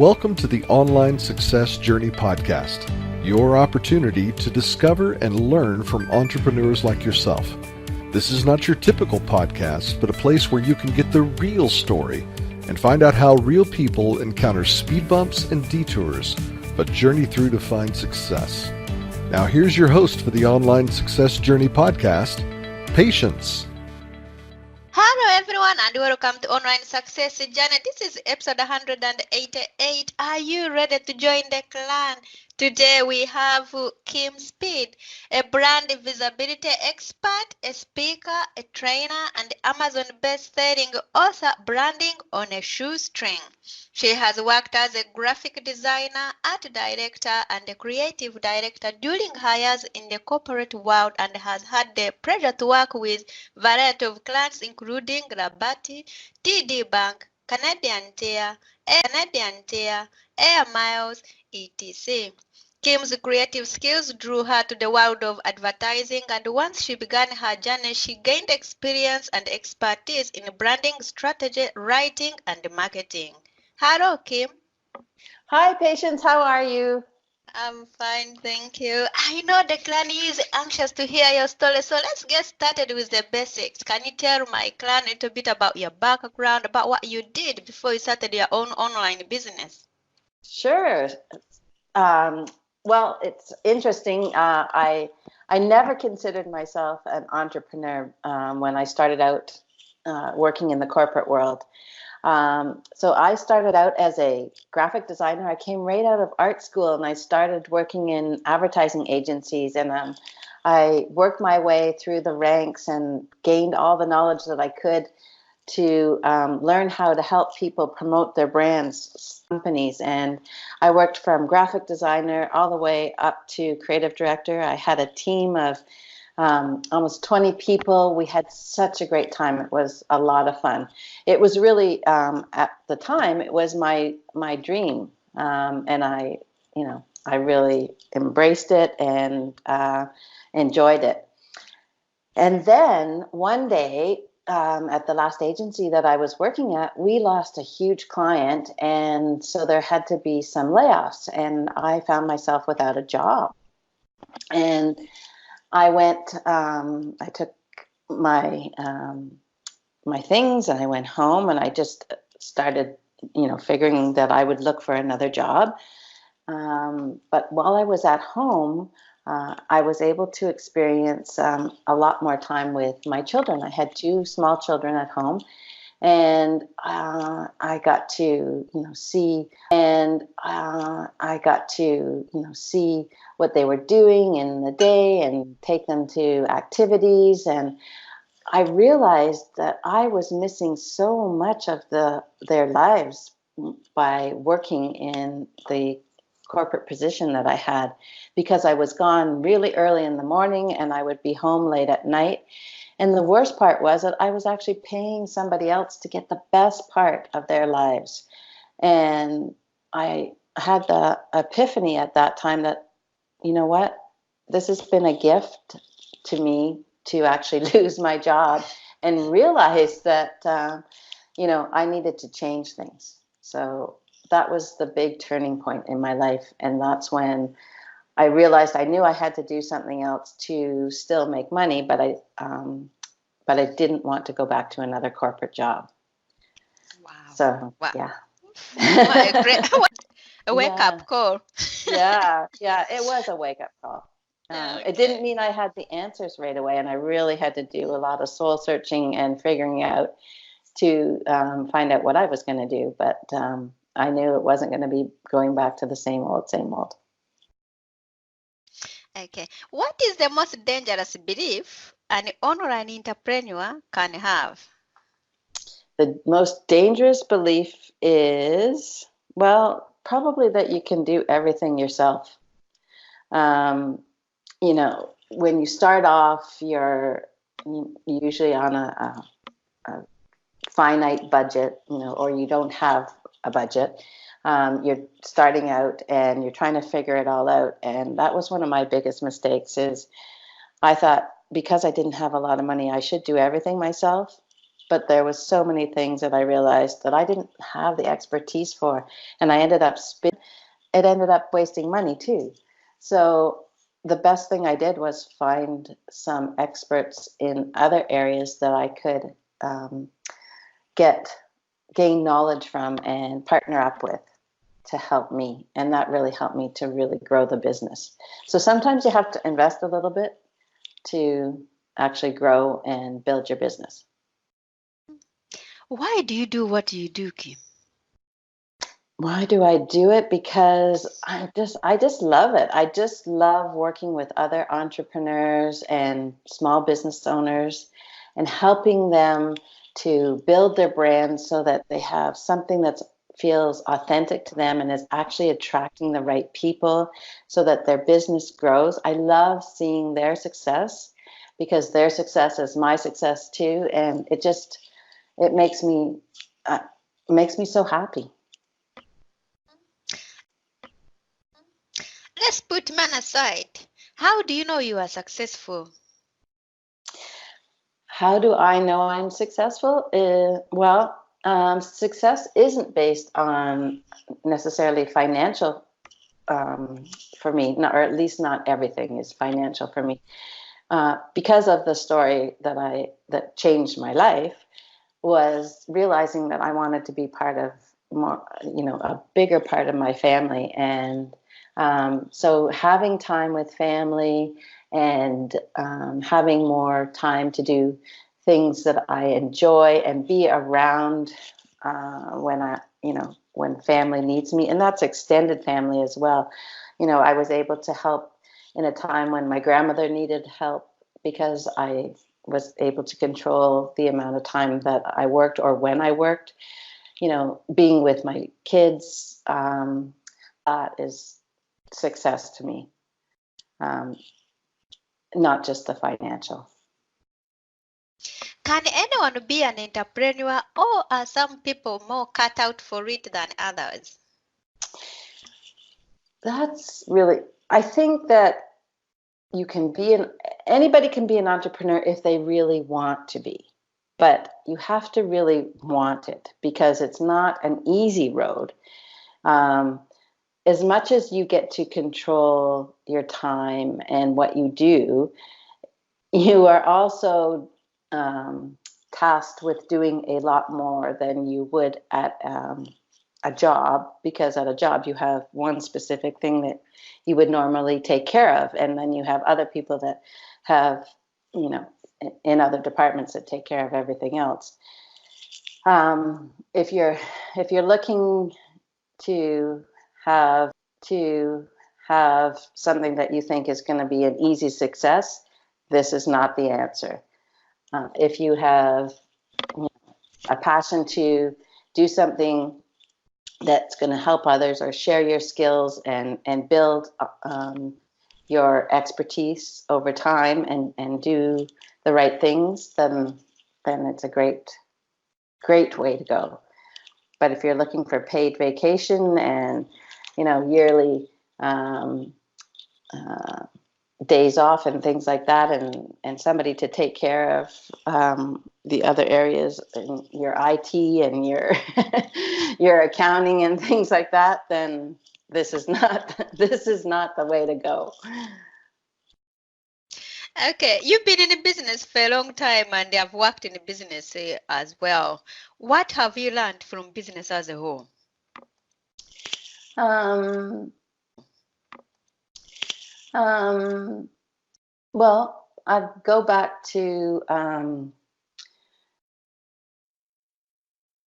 Welcome to the Online Success Journey Podcast, your opportunity to discover and learn from entrepreneurs like yourself. This is not your typical podcast, but a place where you can get the real story and find out how real people encounter speed bumps and detours, but journey through to find success. Now here's your host for the Online Success Journey Podcast, Patience. Hello everyone and welcome to Online Success Journey. This is episode 188. Are you ready to join the clan? Today we have Kim Speed, a brand visibility expert, a speaker, a trainer, and Amazon best-selling author branding on a shoestring. She has worked as a graphic designer, art director, and a creative director during her years in the corporate world and has had the pleasure to work with a variety of clients including Rabati, TD Bank, Canadian Tire, Air Miles, etc. Kim's creative skills drew her to the world of advertising, and once she began her journey, she gained experience and expertise in branding strategy, writing, and marketing. Hello, Kim. Hi, Patience. How are you? I'm fine, thank you. I know the clan is anxious to hear your story, so let's get started with the basics. Can you tell my clan a little bit about your background, about what you did before you started your own online business? Sure. Well, it's interesting. I never considered myself an entrepreneur when I started out working in the corporate world. So I started out as a graphic designer. I came right out of art school and I started working in advertising agencies, and I worked my way through the ranks and gained all the knowledge that I could to learn how to help people promote their brands, companies. And I worked from graphic designer all the way up to creative director. I had a team of almost 20 people. We had such a great time. It was a lot of fun. It was really, at the time, it was my dream. And I really embraced it and enjoyed it. And then one day, at the last agency that I was working at, we lost a huge client, and so there had to be some layoffs, and I found myself without a job. And I went, I took my my things and I went home, and I just started, figuring that I would look for another job. But while I was at home, I was able to experience a lot more time with my children. I had two small children at home, and I got to, see what they were doing in the day and take them to activities. And I realized that I was missing so much of their lives by working in the corporate position that I had, because I was gone really early in the morning and I would be home late at night. And the worst part was that I was actually paying somebody else to get the best part of their lives. And I had the epiphany at that time that, you know what, this has been a gift to me to actually lose my job and realize that, I needed to change things. So that was the big turning point in my life. And that's when I realized I knew I had to do something else to still make money, but I didn't want to go back to another corporate job. Wow. So, wow. Yeah. What a great wake-up call. Yeah, it was a wake-up call. Okay. It didn't mean I had the answers right away, and I really had to do a lot of soul searching and figuring out to find out what I was going to do. But I knew it wasn't going to be going back to the same old. Okay. What is the most dangerous belief an online entrepreneur can have? The most dangerous belief is, well, probably that you can do everything yourself. When you start off, you're usually on a finite budget, or you don't have a budget. You're starting out and you're trying to figure it all out. And that was one of my biggest mistakes. Is I thought because I didn't have a lot of money, I should do everything myself. but there was so many things that I realized that I didn't have the expertise for, and I ended up it ended up wasting money too. So the best thing I did was find some experts in other areas that I could gain knowledge from and partner up with to help me. And that really helped me to really grow the business. So sometimes you have to invest a little bit to actually grow and build your business. Why do you do what you do, Kim? Why do I do it? Because I just love it. I just love working with other entrepreneurs and small business owners and helping them to build their brand so that they have something that feels authentic to them and is actually attracting the right people so that their business grows. I love seeing their success because their success is my success too, and it makes me so happy. Let's put man aside. How do you know you are successful? How do I know I'm successful? Success isn't based on necessarily financial for me, or at least not everything is financial for me. Because of the story that changed my life, was realizing that I wanted to be part of more, a bigger part of my family, and so having time with family and having more time to do things that I enjoy and be around when family needs me, and that's extended family as well. I was able to help in a time when my grandmother needed help because I was able to control the amount of time that I worked or when I worked. Being with my kids, that is success to me, not just the financial. Can anyone be an entrepreneur, or are some people more cut out for it than others? I think that anybody can be an entrepreneur if they really want to be, but you have to really want it because it's not an easy road. As much as you get to control your time and what you do, you are also tasked with doing a lot more than you would at a job, because at a job you have one specific thing that you would normally take care of, and then you have other people that have, in other departments that take care of everything else. If you're looking to have something that you think is going to be an easy success, this is not the answer. If you have a passion to do something that's going to help others or share your skills and build your expertise over time and do the right things, then it's a great way to go. But if you're looking for paid vacation and yearly days off and things like that, and somebody to take care of the other areas in your IT and your your accounting and things like that, then this is not the way to go. Okay, you've been in the business for a long time and have worked in the business as well. What have you learned from business as a whole? Well, I'd go back to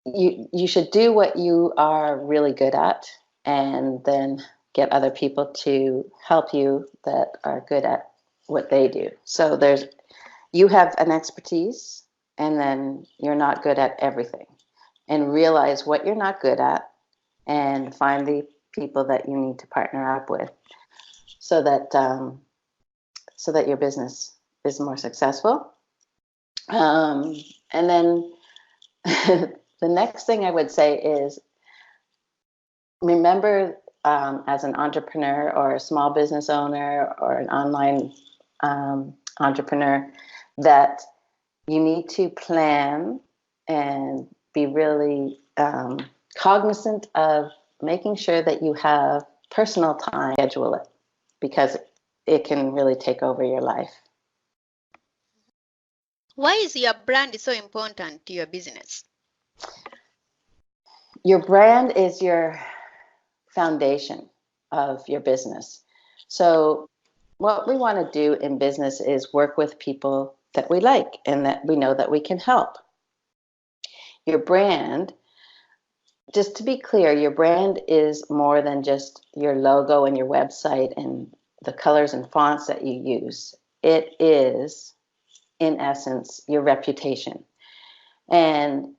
you should do what you are really good at, and then get other people to help you that are good at what they do. So you have an expertise, and then you're not good at everything, and realize what you're not good at and find the people that you need to partner up with so that your business is more successful. And then the next thing I would say is remember, as an entrepreneur or a small business owner or an online entrepreneur, that you need to plan and be really cognizant of making sure that you have personal time, schedule it, because it can really take over your life. Why is your brand so important to your business? Your brand is your foundation of your business. So what we want to do in business is work with people that we like and that we know that we can help. Your brand, just to be clear, your brand is more than just your logo and your website and the colors and fonts that you use. It is, in essence, your reputation. And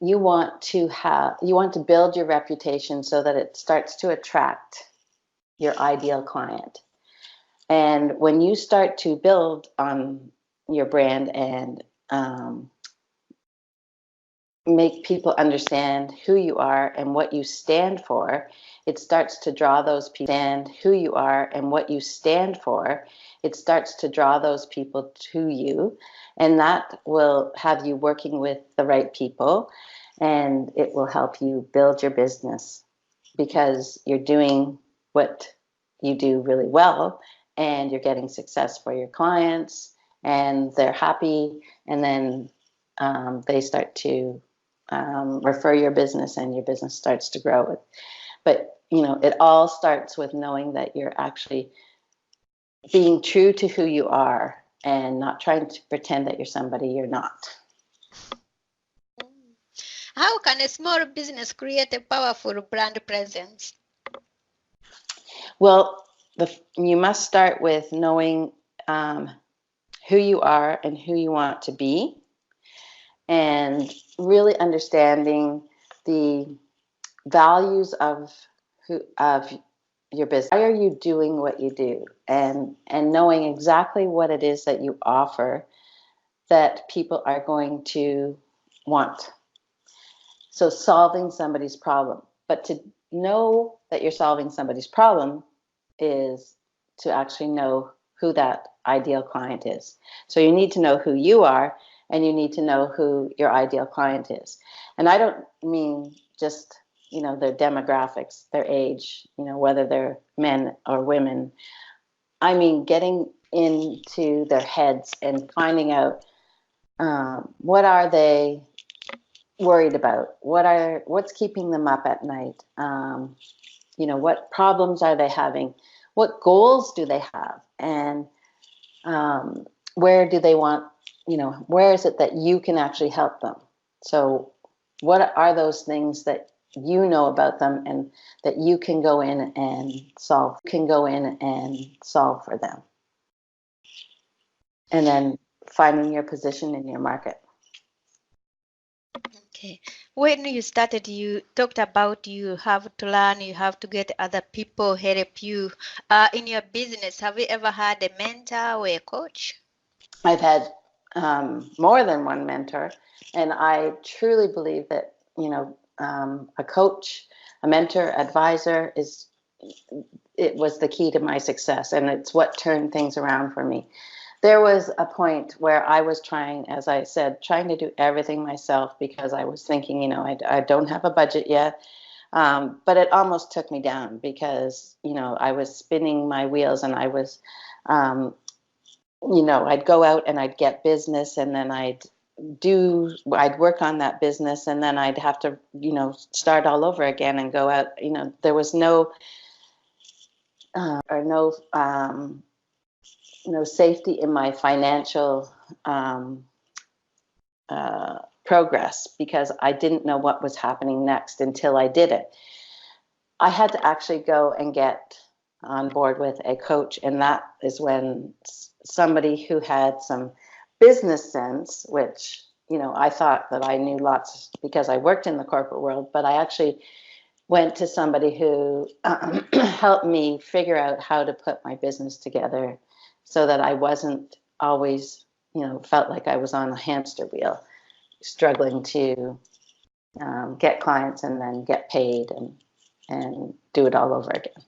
you want to build your reputation so that it starts to attract your ideal client. And when you start to build on your brand and make people understand who you are and what you stand for, it starts to draw those people. And who you are and what you stand for, it starts to draw those people to you, and that will have you working with the right people, and it will help you build your business because you're doing what you do really well, and you're getting success for your clients, and they're happy, and then they start to refer your business, and your business starts to grow. But it all starts with knowing that you're actually being true to who you are and not trying to pretend that you're somebody you're not. How can a small business create a powerful brand presence? Well, you must start with knowing who you are and who you want to be, and really understanding the values of your business. Why are you doing what you do? And knowing exactly what it is that you offer that people are going to want. So solving somebody's problem. But to know that you're solving somebody's problem is to actually know who that ideal client is. So you need to know who you are, and you need to know who your ideal client is. And I don't mean just their demographics, their age, whether they're men or women. I mean getting into their heads and finding out what are they worried about, what's keeping them up at night, what problems are they having, what goals do they have, and where do they want, where is it that you can actually help them. So what are those things that you know about them and that you can go in and solve for them, and then finding your position in your market. Okay. When you started, you talked about you have to learn, you have to get other people help you. In your business, have you ever had a mentor or a coach? I've had more than one mentor, and I truly believe that a coach, a mentor, advisor was the key to my success, and it's what turned things around for me. There was a point where I was trying to do everything myself because I was thinking, I don't have a budget yet. But it almost took me down because, I was spinning my wheels, and I was, I'd go out and I'd get business, and then I'd work on that business, and then I'd have to, start all over again and go out. There was no safety in my financial progress because I didn't know what was happening next until I did it. I had to actually go and get on board with a coach, and that is when somebody who had some business sense, which I thought that I knew lots because I worked in the corporate world, but I actually went to somebody who helped me figure out how to put my business together so that I wasn't always, felt like I was on a hamster wheel, struggling to get clients and then get paid and do it all over again.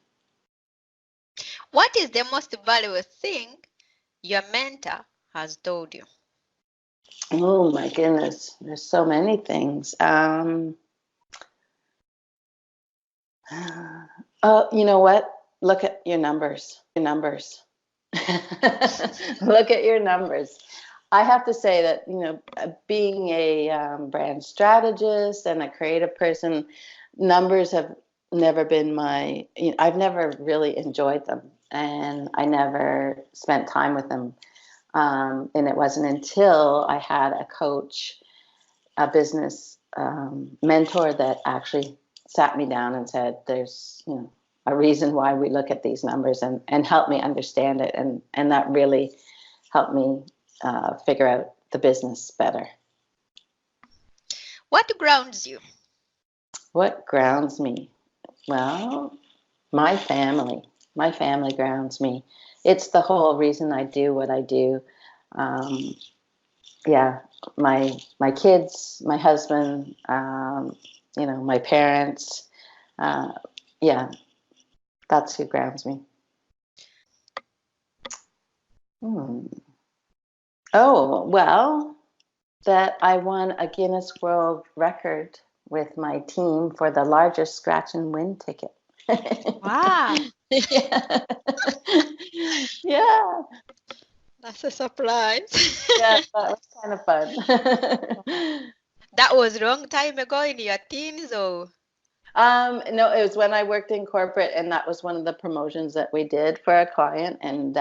What is the most valuable thing your mentor has told you? Oh my goodness, there's so many things. Oh, you know what? Look at your numbers. Your numbers. Look at your numbers. I have to say that, being a brand strategist and a creative person, numbers have never been I've never really enjoyed them, and I never spent time with them. And it wasn't until I had a coach, a business mentor, that actually sat me down and said, there's, a reason why we look at these numbers, and helped me understand it. And that really helped me figure out the business better. What grounds you? What grounds me? Well, my family. My family grounds me. It's the whole reason I do what I do. Yeah, my kids, my husband, my parents. Yeah, that's who grounds me. Oh, well, that I won a Guinness World Record with my team for the largest scratch and win ticket. Wow. Yeah. Yeah. That's a surprise. Yeah, that was kind of fun. That was a long time ago in your teens, or? No, it was when I worked in corporate, and that was one of the promotions that we did for a client. And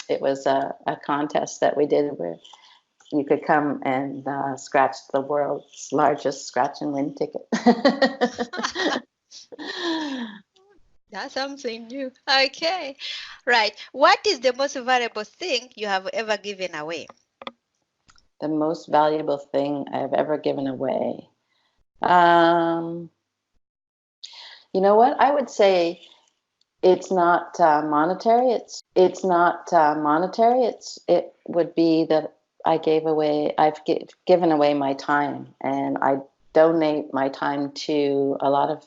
it was a contest that we did where you could come and scratch the world's largest scratch and win ticket. That's something new. Okay. Right. What is the most valuable thing you have ever given away? The most valuable thing I've ever given away. You know what? I would say it's not monetary. It's not monetary. It would be that I've given away my time, and I donate my time to a lot of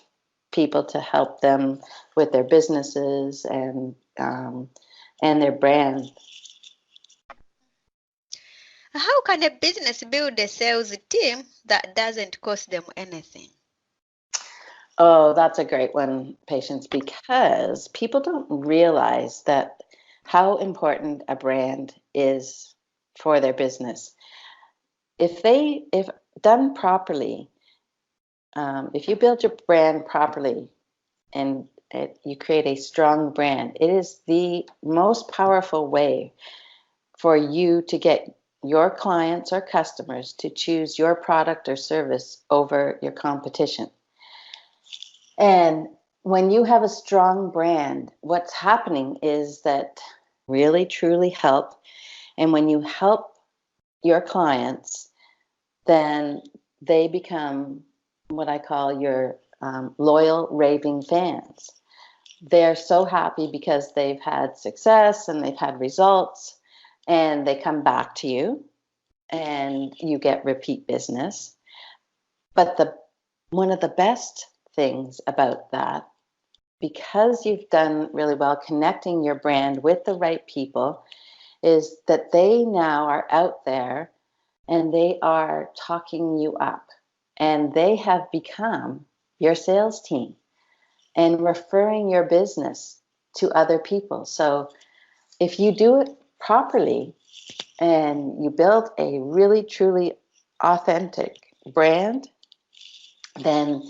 people to help them with their businesses and their brand. How can a business build a sales team that doesn't cost them anything? Oh, that's a great one, Patience, because people don't realize that how important a brand is for their business. If done properly, if you build your brand properly and you create a strong brand, it is the most powerful way for you to get your clients or customers to choose your product or service over your competition. And when you have a strong brand, what's happening is that really truly help. And when you help your clients, then they become what I call your loyal raving fans. They're so happy because they've had success and they've had results, and they come back to you and you get repeat business. But one of the best things about that, because you've done really well connecting your brand with the right people, is that they now are out there and they are talking you up, and they have become your sales team and referring your business to other people. So if you do it properly and you build a really truly authentic brand, then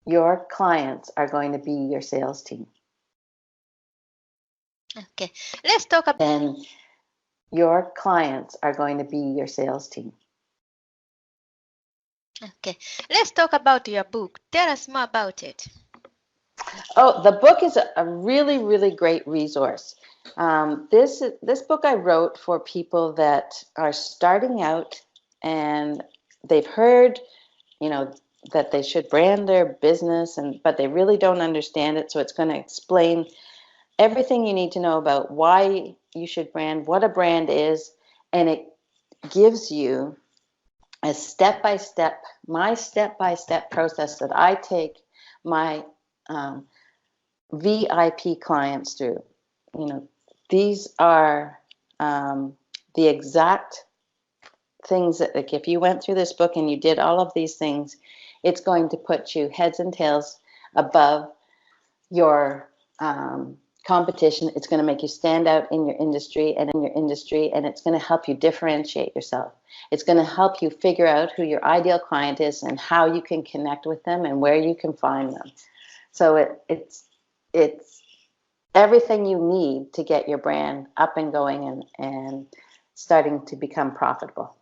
your clients are going to be your sales team. Okay. Let's talk about Then your clients are going to be your sales team. Okay. Let's talk about your book. Tell us more about it. Oh, the book is a really, really great resource. This book I wrote for people that are starting out and they've heard, that they should brand their business, but they really don't understand it. So it's going to explain everything you need to know about why you should brand, what a brand is, and it gives you a step-by-step process that I take my VIP clients through. These are the exact things that, like, if you went through this book and you did all of these things, it's going to put you heads and tails above your competition. It's going to make you stand out in your industry, and it's going to help you differentiate yourself. It's going to help you figure out who your ideal client is and how you can connect with them and where you can find them. So it's everything you need to get your brand up and going and starting to become profitable.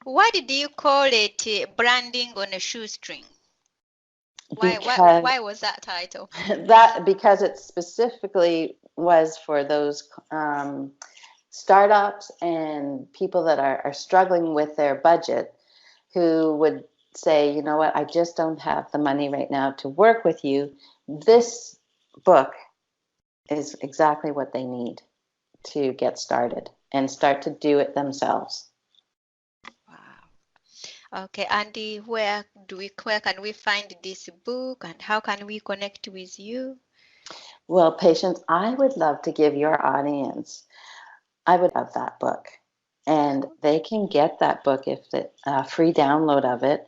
Why did you call it branding on a shoestring? Why was that title? Because it specifically was for those startups and people that are struggling with their budget, who would say, you know what, I just don't have the money right now to work with you. This book is exactly what they need to get started and start to do it themselves. Okay, Andy, where can we find this book, and how can we connect with you? Well, Patience, I would love to give your audience, I would love that book. And they can get that book, if the free download of it,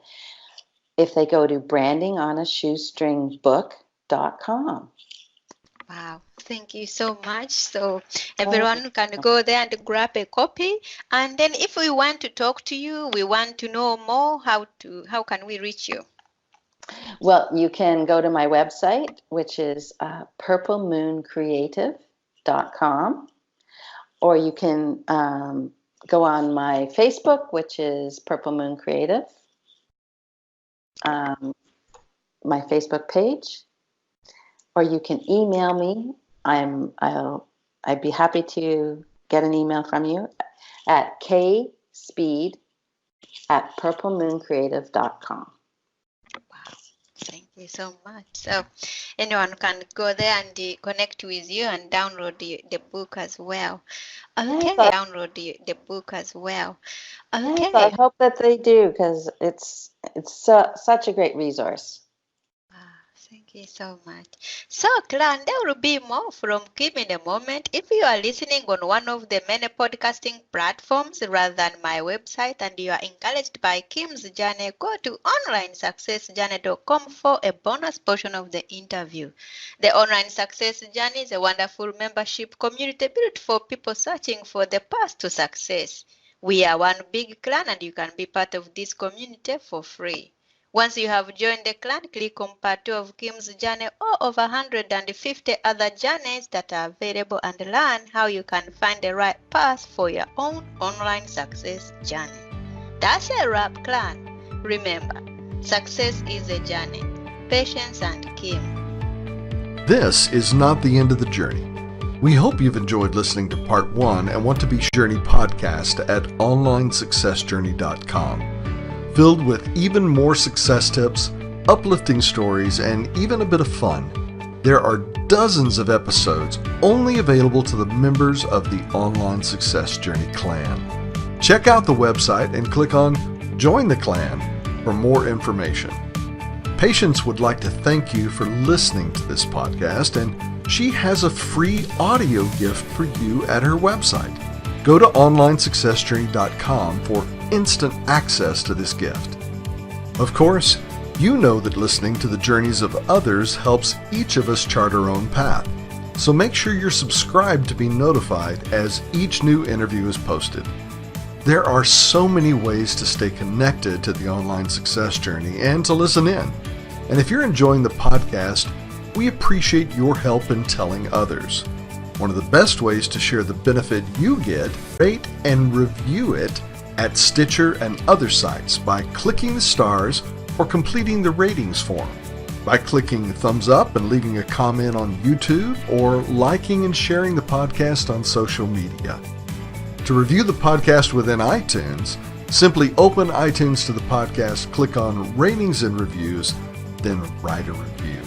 if they go to brandingonashoestringbook.com. Wow, thank you so much. So everyone can go there and grab a copy. And then if we want to talk to you, we want to know more, how can we reach you? Well, you can go to my website, which is purplemooncreative.com, or you can go on my Facebook, which is Purple Moon Creative, my Facebook page. Or you can email me. I'd be happy to get an email from you at kspeed@purplemooncreative.com. Wow, thank you so much. So anyone can go there and connect with you and download the book as well. Okay, download the book as well. Okay. Yes, I hope that they do, because it's such a great resource. Thank you so much. So, Clan, there will be more from Kim in a moment. If you are listening on one of the many podcasting platforms rather than my website, and you are encouraged by Kim's journey, go to onlinesuccessjourney.com for a bonus portion of the interview. The Online Success Journey is a wonderful membership community built for people searching for the path to success. We are one big clan, and you can be part of this community for free. Once you have joined the clan, click on part 2 of Kim's journey or over 150 other journeys that are available, and learn how you can find the right path for your own online success journey. That's a wrap, clan. Remember, success is a journey. Patience and Kim. This is not the end of the journey. We hope you've enjoyed listening to part 1 and want to be Journey podcast at onlinesuccessjourney.com. Filled with even more success tips, uplifting stories, and even a bit of fun. There are dozens of episodes only available to the members of the Online Success Journey clan. Check out the website and click on Join the Clan for more information. Patience would like to thank you for listening to this podcast, and she has a free audio gift for you at her website. Go to onlinesuccessjourney.com for instant access to this gift. Of course, you know that listening to the journeys of others helps each of us chart our own path. So make sure you're subscribed to be notified as each new interview is posted. There are so many ways to stay connected to the Online Success Journey and to listen in. And if you're enjoying the podcast, we appreciate your help in telling others. One of the best ways to share the benefit you get, rate and review it at Stitcher and other sites by clicking the stars or completing the ratings form, by clicking thumbs up and leaving a comment on YouTube, or liking and sharing the podcast on social media. To review the podcast within iTunes, simply open iTunes to the podcast, click on Ratings and Reviews, then write a review.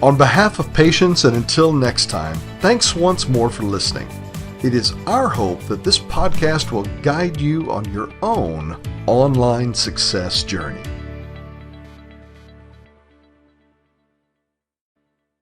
On behalf of Patience, and until next time, thanks once more for listening. It is our hope that this podcast will guide you on your own online success journey.